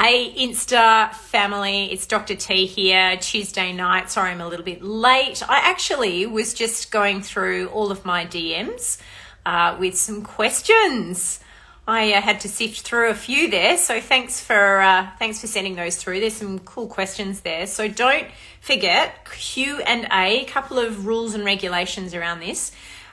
Hey Insta family, it's Dr. T here, Tuesday night. Sorry I'm a little bit late. I actually was just going through all of my DMs with some questions. I had to sift through a few there, so thanks for sending those through. There's some cool questions there. So don't forget Q&A, couple of rules and regulations around this.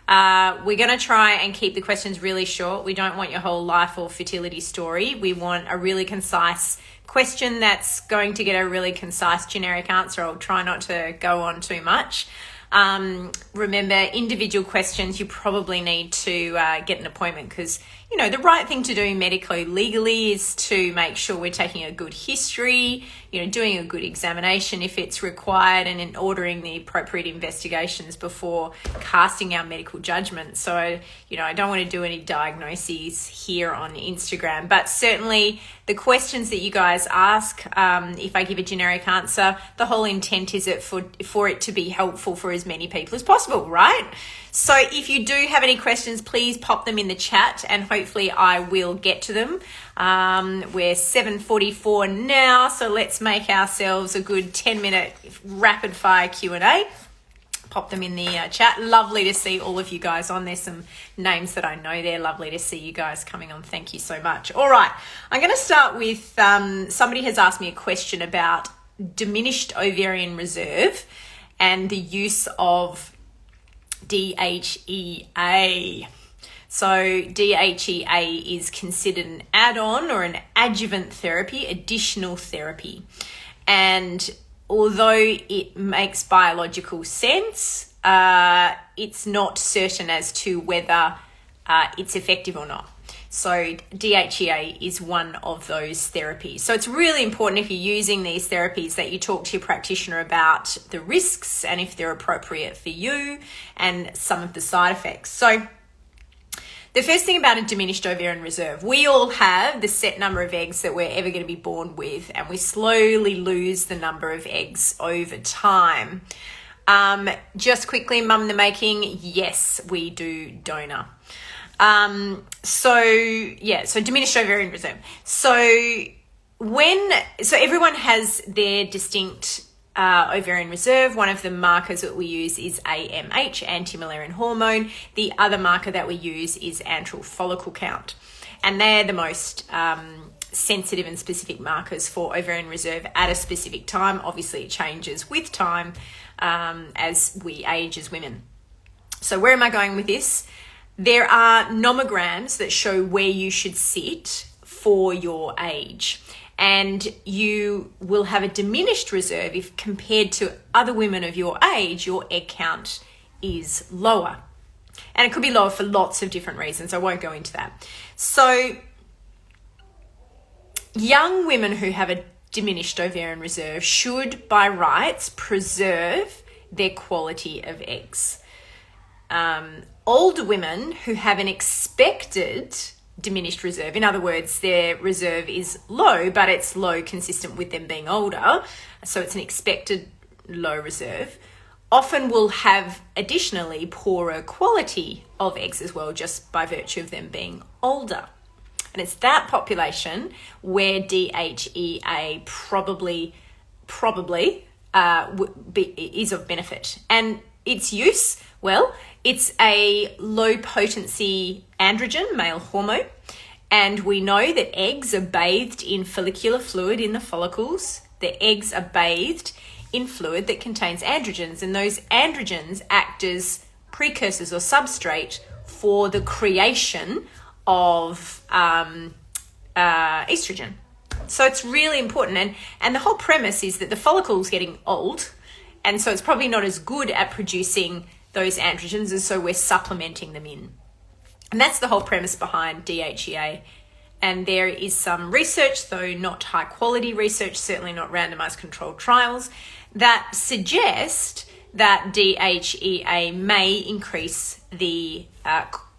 We're going to try and keep the questions really short. We don't want your whole life or fertility story. We want a really concise question that's going to get a really concise generic answer. I'll try not to go on too much. Remember, individual questions, you probably need to get an appointment because, you know, the right thing to do medically, legally is to make sure we're taking a good history, you know, doing a good examination if it's required and in ordering the appropriate investigations before casting our medical judgment. So, you know, I don't want to do any diagnoses here on Instagram, but certainly the questions that you guys ask, if I give a generic answer, the whole intent is for it to be helpful for as many people as possible, right? So if you do have any questions, please pop them in the chat and hopefully I will get to them. We're 7:44 now, so let's make ourselves a good 10-minute rapid fire Q&A. Pop them in the chat. Lovely to see all of you guys on. There's some names that I know there. Lovely to see you guys coming on. Thank you so much. All right, I'm going to start with somebody has asked me a question about diminished ovarian reserve and the use of DHEA. So DHEA is considered an add-on or an adjuvant therapy, additional therapy. And although it makes biological sense, it's not certain as to whether it's effective or not. So DHEA is one of those therapies. So it's really important if you're using these therapies that you talk to your practitioner about the risks and if they're appropriate for you and some of the side effects. So the first thing about a diminished ovarian reserve, we all have the set number of eggs that we're ever going to be born with, and we slowly lose the number of eggs over time. Just quickly, mum in the making, yes, we do donor. So diminished ovarian reserve. So everyone has their distinct ovarian reserve. One of the markers that we use is AMH, anti-Müllerian hormone. The other marker that we use is antral follicle count. And they're the most sensitive and specific markers for ovarian reserve at a specific time. Obviously, it changes with time as we age as women. So where am I going with this? There are nomograms that show where you should sit for your age. And you will have a diminished reserve if compared to other women of your age, your egg count is lower. And it could be lower for lots of different reasons. I won't go into that. So young women who have a diminished ovarian reserve should, by rights, preserve their quality of eggs. Older women who have an expected diminished reserve, in other words, their reserve is low, but it's low consistent with them being older, so it's an expected low reserve, often will have additionally poorer quality of eggs as well, just by virtue of them being older. And it's that population where DHEA probably is of benefit. And its use, well, it's a low potency androgen, male hormone, and we know that eggs are bathed in follicular fluid in the follicles. The eggs are bathed in fluid that contains androgens, and those androgens act as precursors or substrate for the creation of estrogen. So it's really important, and the whole premise is that the follicle is getting old, and so it's probably not as good at producing those androgens, and so we're supplementing them in. And that's the whole premise behind DHEA. And there is some research, though not high quality research, certainly not randomized controlled trials, that suggest that DHEA may increase the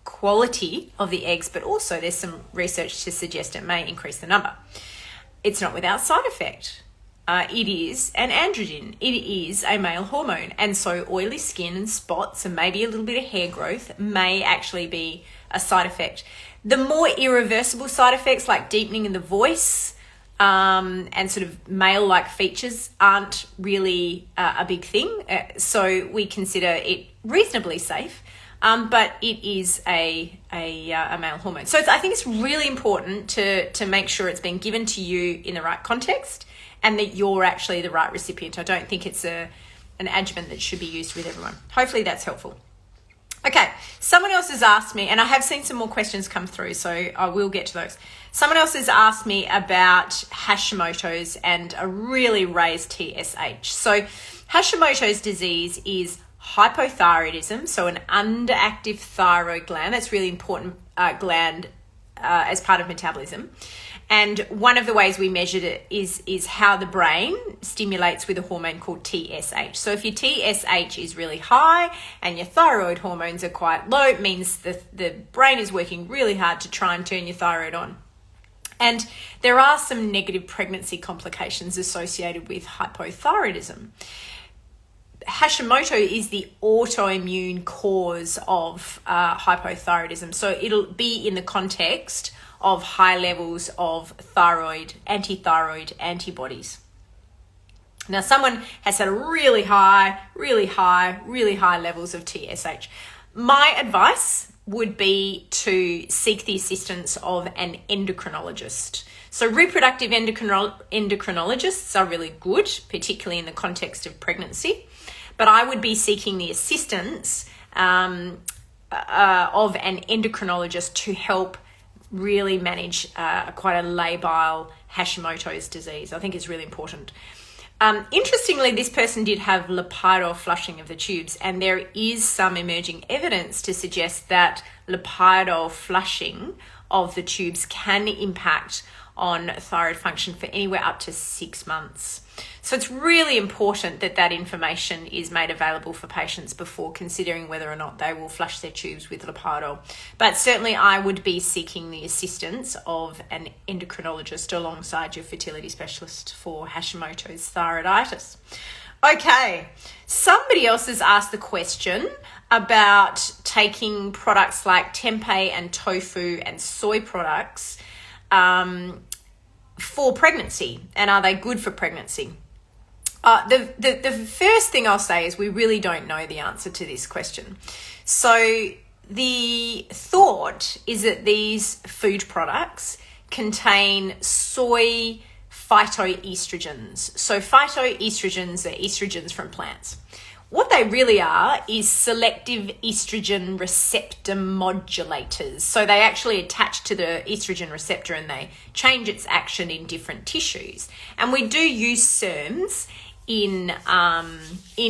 quality of the eggs, but also there's some research to suggest it may increase the number. It's not without side effect. It is an androgen. It is a male hormone. And so oily skin and spots and maybe a little bit of hair growth may actually be a side effect. The more irreversible side effects like deepening in the voice, and sort of male-like features aren't really a big thing. So we consider it reasonably safe, but it is a male hormone. So I think it's really important to make sure it's been given to you in the right context and that you're actually the right recipient. I don't think it's an adjuvant that should be used with everyone. Hopefully that's helpful. Okay, someone else has asked me, and I have seen some more questions come through, so I will get to those. Someone else has asked me about Hashimoto's and a really raised TSH. So Hashimoto's disease is hypothyroidism, so an underactive thyroid gland. That's really important gland as part of metabolism. And one of the ways we measured it is how the brain stimulates with a hormone called TSH. So if your TSH is really high and your thyroid hormones are quite low, it means the brain is working really hard to try and turn your thyroid on. And there are some negative pregnancy complications associated with hypothyroidism. Hashimoto is the autoimmune cause of hypothyroidism. So it'll be in the context of high levels of anti-thyroid antibodies. Now, someone has had really high levels of TSH. My advice would be to seek the assistance of an endocrinologist. So reproductive endocrinologists are really good, particularly in the context of pregnancy, but I would be seeking the assistance of an endocrinologist to help really manage quite a labile Hashimoto's disease. I think it's really important. Interestingly, this person did have lipido flushing of the tubes, and there is some emerging evidence to suggest that lipido flushing of the tubes can impact on thyroid function for anywhere up to 6 months. So it's really important that that information is made available for patients before considering whether or not they will flush their tubes with lipido. But certainly I would be seeking the assistance of an endocrinologist alongside your fertility specialist for Hashimoto's thyroiditis. Okay, somebody else has asked the question about taking products like tempeh and tofu and soy products for pregnancy, and are they good for pregnancy? The first thing I'll say is we really don't know the answer to this question. So the thought is that these food products contain soy phytoestrogens. So phytoestrogens are estrogens from plants. What they really are is selective estrogen receptor modulators. So they actually attach to the estrogen receptor and they change its action in different tissues. And we do use SERMs in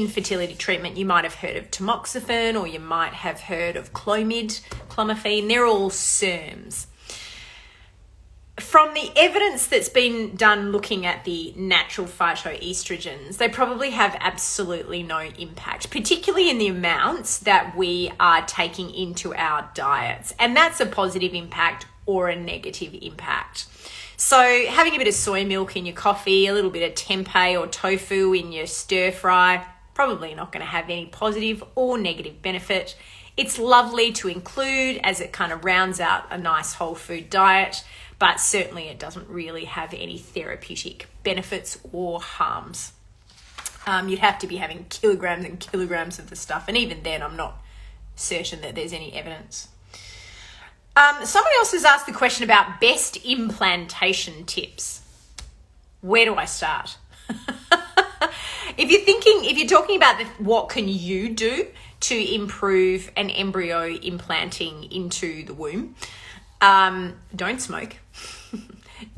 fertility treatment. You might have heard of tamoxifen, or you might have heard of clomiphene. They're all SERMs. From the evidence that's been done looking at the natural phytoestrogens, they probably have absolutely no impact, particularly in the amounts that we are taking into our diets. And that's a positive impact or a negative impact. So having a bit of soy milk in your coffee, a little bit of tempeh or tofu in your stir fry, probably not going to have any positive or negative benefit. It's lovely to include as it kind of rounds out a nice whole food diet, but certainly it doesn't really have any therapeutic benefits or harms. You'd have to be having kilograms and kilograms of the stuff, and even then I'm not certain that there's any evidence. Someone else has asked the question about best implantation tips. Where do I start? If you're talking about what can you do to improve an embryo implanting into the womb, don't smoke,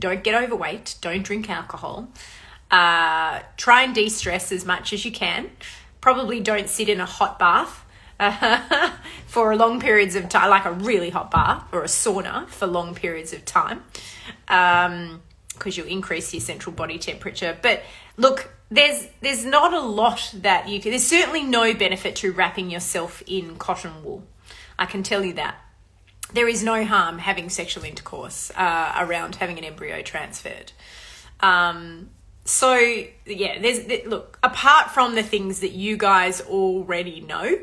don't get overweight, don't drink alcohol, try and de-stress as much as you can. Probably don't sit in a hot bath for long periods of time, like a really hot bath or a sauna for long periods of time, because you'll increase your central body temperature. But look, there's not a lot that you can, there's certainly no benefit to wrapping yourself in cotton wool. I can tell you that. There is no harm having sexual intercourse around having an embryo transferred. So yeah, look, apart from the things that you guys already know,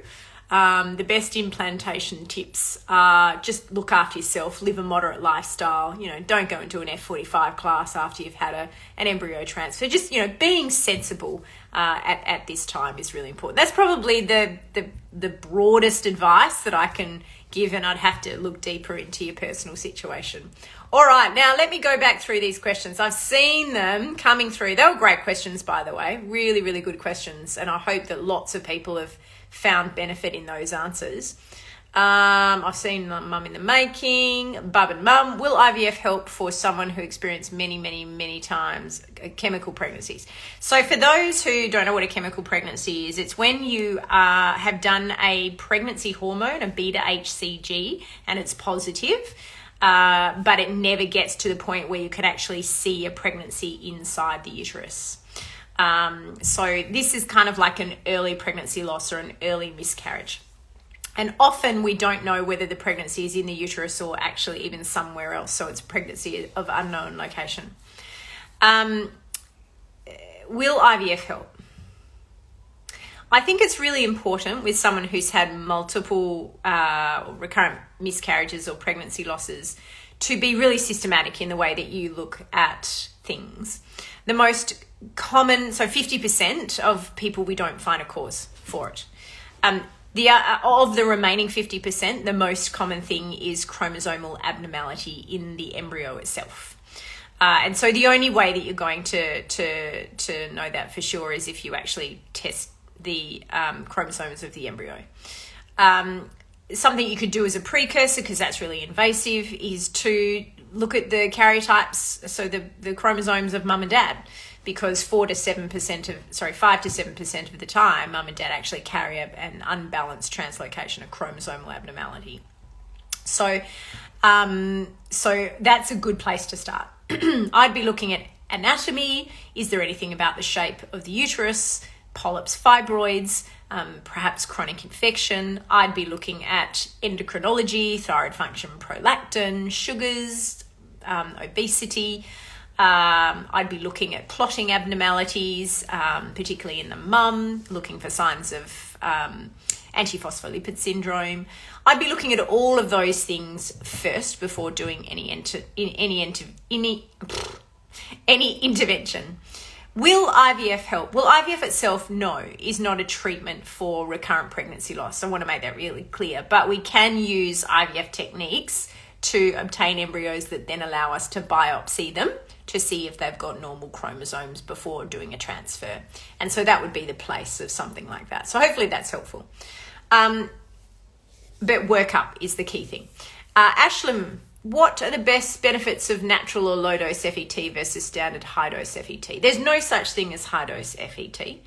The best implantation tips are just look after yourself, live a moderate lifestyle, don't go into an F45 class after you've had an embryo transfer. Just, being sensible at this time is really important. That's probably the broadest advice that I can give, and I'd have to look deeper into your personal situation. All right, now let me go back through these questions. I've seen them coming through. They were great questions, by the way. Really, really good questions. And I hope that lots of people have found benefit in those answers. I've seen Mum in the Making, Bub and Mum. Will IVF help for someone who experienced many, many, many times chemical pregnancies? So for those who don't know what a chemical pregnancy is, it's when you have done a pregnancy hormone, a beta HCG, and it's positive, but it never gets to the point where you can actually see a pregnancy inside the uterus. So this is kind of like an early pregnancy loss or an early miscarriage. And often we don't know whether the pregnancy is in the uterus or actually even somewhere else. So it's a pregnancy of unknown location. Will IVF help? I think it's really important with someone who's had multiple recurrent miscarriages or pregnancy losses to be really systematic in the way that you look at things. The most common, so 50% of people, we don't find a cause for it. Of the remaining 50%, the most common thing is chromosomal abnormality in the embryo itself. And so the only way that you're going to know that for sure is if you actually test the chromosomes of the embryo. Something you could do as a precursor, because that's really invasive, is to look at the karyotypes, so the chromosomes of mum and dad, because 5 to 7% of the time, mum and dad actually carry an unbalanced translocation, a chromosomal abnormality. So that's a good place to start. I'd be looking at anatomy. Is there anything about the shape of the uterus, polyps, fibroids, perhaps chronic infection? I'd be looking at endocrinology, thyroid function, prolactin, sugars, obesity. I'd be looking at clotting abnormalities, particularly in the mum, looking for signs of antiphospholipid syndrome. I'd be looking at all of those things first before doing any intervention. Will IVF help? Well, IVF itself, no, is not a treatment for recurrent pregnancy loss. I want to make that really clear. But we can use IVF techniques to obtain embryos that then allow us to biopsy them to see if they've got normal chromosomes before doing a transfer. And so that would be the place of something like that. So hopefully that's helpful. But workup is the key thing. Ashlam, what are the best benefits of natural or low-dose FET versus standard high-dose FET? There's no such thing as high-dose FET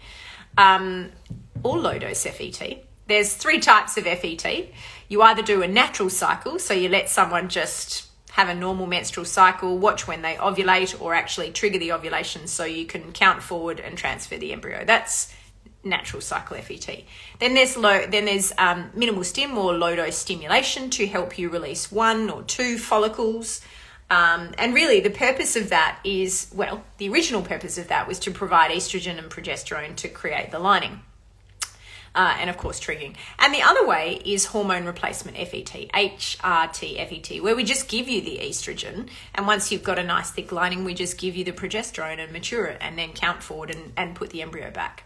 or low-dose FET. There's 3 types of FET. You either do a natural cycle, so you let someone just have a normal menstrual cycle, watch when they ovulate, or actually trigger the ovulation so you can count forward and transfer the embryo. That's natural cycle FET. Then there's minimal stim or low dose stimulation to help you release 1 or 2 follicles. And really the purpose of that is, the original purpose of that was to provide estrogen and progesterone to create the lining. And of course triggering. And the other way is hormone replacement FET, HRT FET, where we just give you the estrogen, and once you've got a nice thick lining, we just give you the progesterone and mature it, and then count forward and put the embryo back.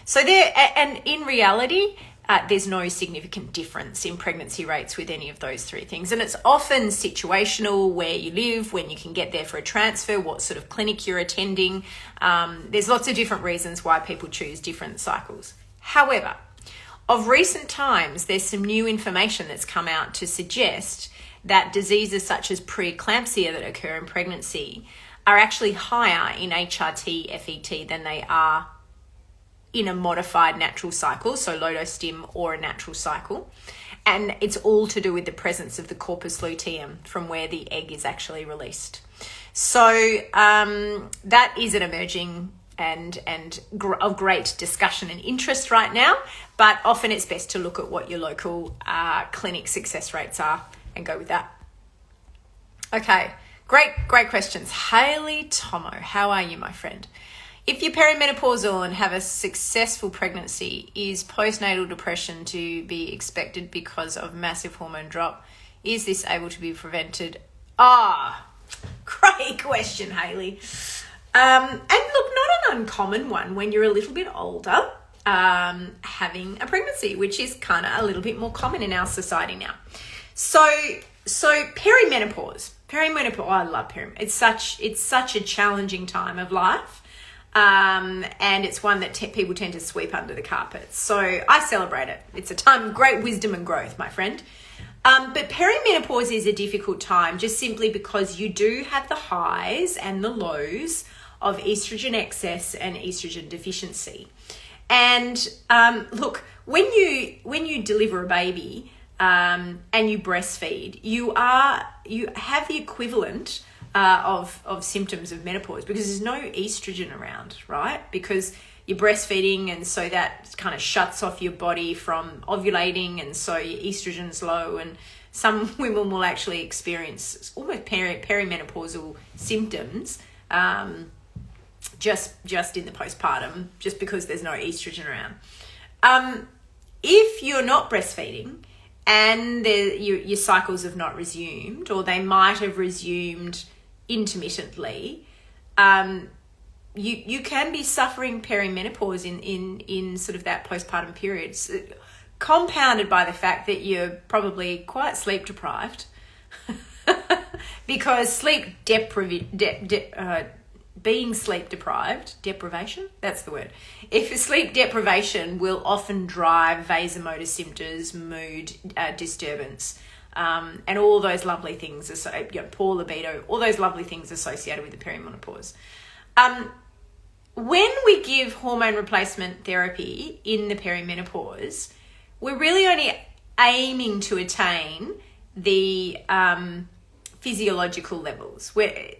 So and in reality, there's no significant difference in pregnancy rates with any of those 3 things. And it's often situational, where you live, when you can get there for a transfer, what sort of clinic you're attending. There's lots of different reasons why people choose different cycles. However, of recent times, there's some new information that's come out to suggest that diseases such as preeclampsia that occur in pregnancy are actually higher in HRT FET than they are in a modified natural cycle, so low-dose stim or a natural cycle. And it's all to do with the presence of the corpus luteum, from where the egg is actually released. So that is an emerging and of great discussion and interest right now, but often it's best to look at what your local clinic success rates are and go with that. Okay, great questions. Haley Tomo, how are you, my friend? If you're perimenopausal and have a successful pregnancy, is postnatal depression to be expected because of massive hormone drop? Is this able to be prevented? Great question, Hayley. And look, not an uncommon one when you're a little bit older, having a pregnancy, which is kind of a little bit more common in our society now. So perimenopause, I love perimenopause. It's such a challenging time of life. And it's one that people tend to sweep under the carpet. So I celebrate it. It's a time of great wisdom and growth, my friend. But perimenopause is a difficult time just simply because you do have the highs and the lows of estrogen excess and estrogen deficiency. And look, when you deliver a baby and you breastfeed, you have the equivalent of symptoms of menopause because there's no estrogen around, right? Because you're breastfeeding, and so that kind of shuts off your body from ovulating, and so your estrogen's low, and some women will actually experience almost perimenopausal symptoms just in the postpartum, just because there's no estrogen around. If you're not breastfeeding and your cycles have not resumed, or they might have resumed intermittently, you can be suffering perimenopause in sort of that postpartum period, compounded by the fact that you're probably quite sleep deprived because being sleep deprived, deprivation, that's the word. If sleep deprivation will often drive vasomotor symptoms, mood disturbance, and all those lovely things, poor libido, all those lovely things associated with the perimenopause. When we give hormone replacement therapy in the perimenopause, we're really only aiming to attain the physiological levels.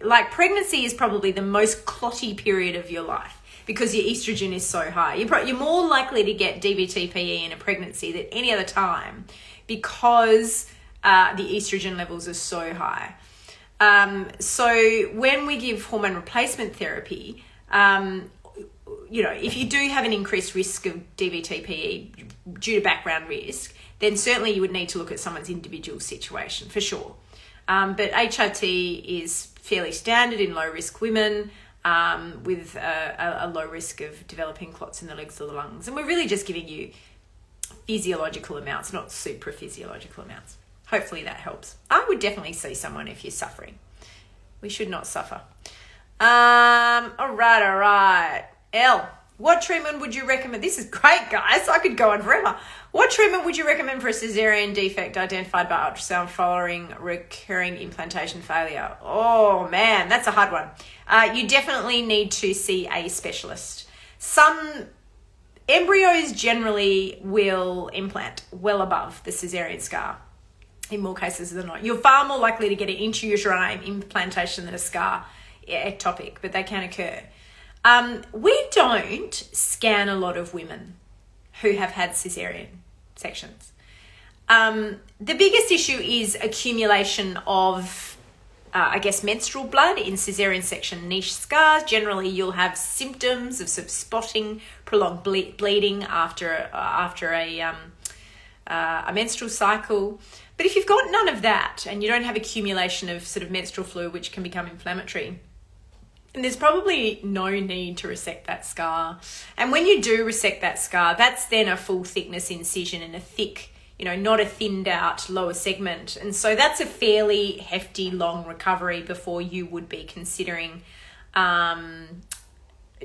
Like pregnancy is probably the most clotty period of your life because your estrogen is so high. You're more likely to get DVT-PE in a pregnancy than any other time because the estrogen levels are so high. So when we give hormone replacement therapy, if you do have an increased risk of DVT-PE due to background risk, then certainly you would need to look at someone's individual situation for sure. But HRT is fairly standard in low-risk women with a low risk of developing clots in the legs or the lungs. And we're really just giving you physiological amounts, not supraphysiological amounts. Hopefully that helps. I would definitely see someone if you're suffering. We should not suffer. All right. Elle, what treatment would you recommend? This is great, guys. I could go on forever. What treatment would you recommend for a cesarean defect identified by ultrasound following recurring implantation failure? Oh, man, that's a hard one. You definitely need to see a specialist. Some embryos generally will implant well above the cesarean scar. In more cases than not. You're far more likely to get an intrauterine implantation than a scar ectopic, but they can occur. We don't scan a lot of women who have had cesarean sections. The biggest issue is accumulation of, menstrual blood in cesarean section niche scars. Generally, you'll have symptoms of sort of spotting, prolonged bleeding after a menstrual cycle. But if you've got none of that and you don't have accumulation of sort of menstrual fluid, which can become inflammatory, then there's probably no need to resect that scar. And when you do resect that scar, that's then a full thickness incision and a thick, not a thinned out lower segment. And so that's a fairly hefty, long recovery before you would be considering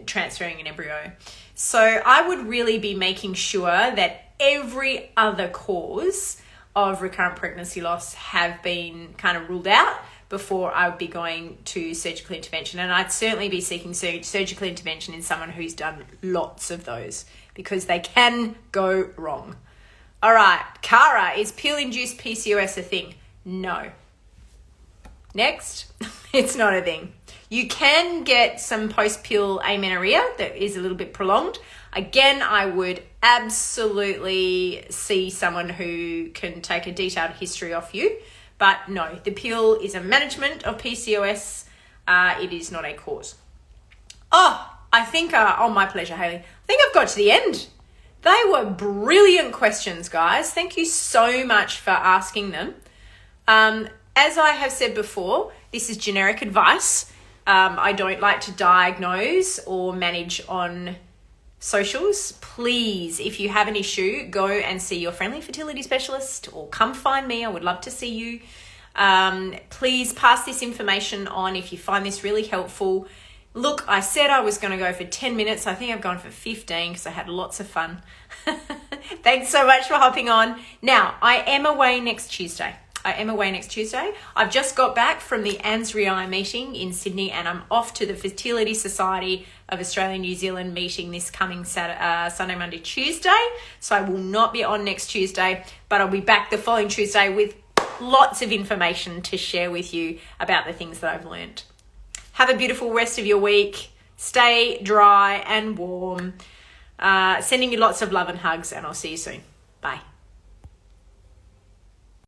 transferring an embryo. So I would really be making sure that every other cause of recurrent pregnancy loss have been kind of ruled out before I would be going to surgical intervention. And I'd certainly be seeking surgical intervention in someone who's done lots of those because they can go wrong. All right, Cara, is pill-induced PCOS a thing? No. Next, it's not a thing. You can get some post-pill amenorrhea that is a little bit prolonged. Again, I would absolutely see someone who can take a detailed history off you. But no, the pill is a management of PCOS. It is not a cause. Oh, I think, my pleasure, Hayley. I think I've got to the end. They were brilliant questions, guys. Thank you so much for asking them. As I have said before, this is generic advice. I don't like to diagnose or manage on socials. Please, if you have an issue, go and see your friendly fertility specialist or come find me. I would love to see you. Please pass this information on if you find this really helpful. Look, I said I was going to go for 10 minutes. I think I've gone for 15 because I had lots of fun. Thanks so much for hopping on. Now, I am away next Tuesday. I've just got back from the ANZREI meeting in Sydney, and I'm off to the Fertility Society of Australia and New Zealand meeting this coming Sunday, Monday, Tuesday. So I will not be on next Tuesday, but I'll be back the following Tuesday with lots of information to share with you about the things that I've learned. Have a beautiful rest of your week. Stay dry and warm. Sending you lots of love and hugs, and I'll see you soon. Bye.